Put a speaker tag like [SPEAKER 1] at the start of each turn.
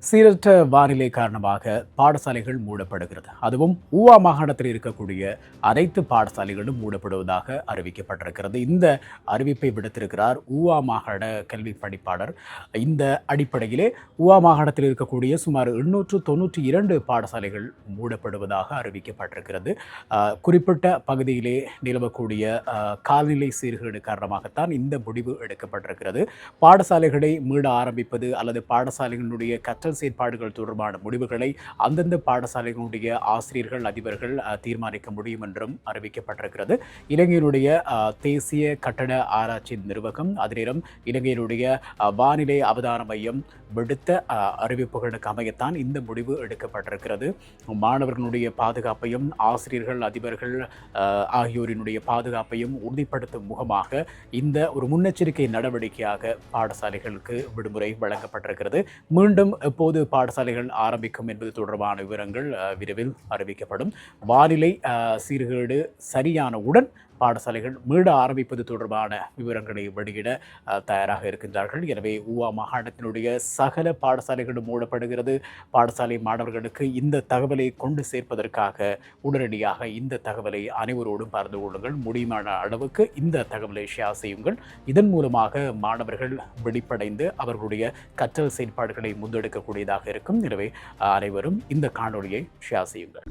[SPEAKER 1] சீரற்ற வானிலை காரணமாக பாடசாலைகள் மூடப்படுகிறது. அதுவும் ஊவா மாகாணத்தில் இருக்கக்கூடிய அனைத்து பாடசாலைகளும் மூடப்படுவதாக அறிவிக்கப்பட்டிருக்கிறது. இந்த அறிவிப்பை விடுத்திருக்கிறார் ஊவா மாகாண கல்வி பணிப்பாளர். இந்த அடிப்படையிலே ஊவா மாகாணத்தில் இருக்கக்கூடிய சுமார் 892 பாடசாலைகள் மூடப்படுவதாக அறிவிக்கப்பட்டிருக்கிறது. குறிப்பிட்ட பகுதியிலே நிலவக்கூடிய காலநிலை சீர்கேடு காரணமாகத்தான் இந்த முடிவு எடுக்கப்பட்டிருக்கிறது. பாடசாலைகளை மீள ஆரம்பிப்பது அல்லது பாடசாலைகளுடைய கற்றல் செயற்பாடுகள் தொடர்பான முடிவுகளை அந்தந்த பாடசாலைகளுடைய ஆசிரியர்கள், அதிபர்கள் தீர்மானிக்க முடியும் என்றும் அறிவிக்கப்பட்டிருக்கிறது. இலங்கையினுடைய தேசிய கட்டட ஆராய்ச்சி நிறுவகம், அதேநேரம் இலங்கையினுடைய வானிலை அவதான மையம் விடுத்த அறிவிப்புகளுக்கு அமையத்தான் இந்த முடிவு எடுக்கப்பட்டிருக்கிறது. மாணவர்களுடைய பாதுகாப்பையும் ஆசிரியர்கள், அதிபர்கள் ஆகியோரினுடைய பாதுகாப்பையும் உறுதிப்படுத்தும் முகமாக இந்த ஒரு முன்னெச்சரிக்கை நடவடிக்கையாக பாடசாலைகளுக்கு விடுமுறை வழங்கப்பட்டிருக்கிறது. மீண்டும் எப்போது பாடசாலைகள் ஆரம்பிக்கும் என்பது தொடர்பான விவரங்கள் விரைவில் அறிவிக்கப்படும். வானிலை சீர்கேடு சரியானவுடன் பாடசாலைகள் மீள ஆரம்பிப்பது தொடர்பான விவரங்களை வெளியிட தயாராக இருக்கின்றார்கள். எனவே ஊவா மாகாணத்தினுடைய சகல பாடசாலைகளும் மூடப்படுகிறது. பாடசாலை மாணவர்களுக்கு இந்த தகவலை கொண்டு சேர்ப்பதற்காக உடனடியாக இந்த தகவலை அனைவரோடும் பகிர்ந்து கொள்ளுங்கள். முடியுமான அளவுக்கு இந்த தகவலை ஷேர் செய்யுங்கள். இதன் மூலமாக மாணவர்கள் வெளிப்படைந்து அவர்களுடைய கற்றல் செயல்பாடுகளை முன்னெடுக்கக்கூடியதாக இருக்கும். எனவே அனைவரும் இந்த காணொலியை ஷேர் செய்யுங்கள்.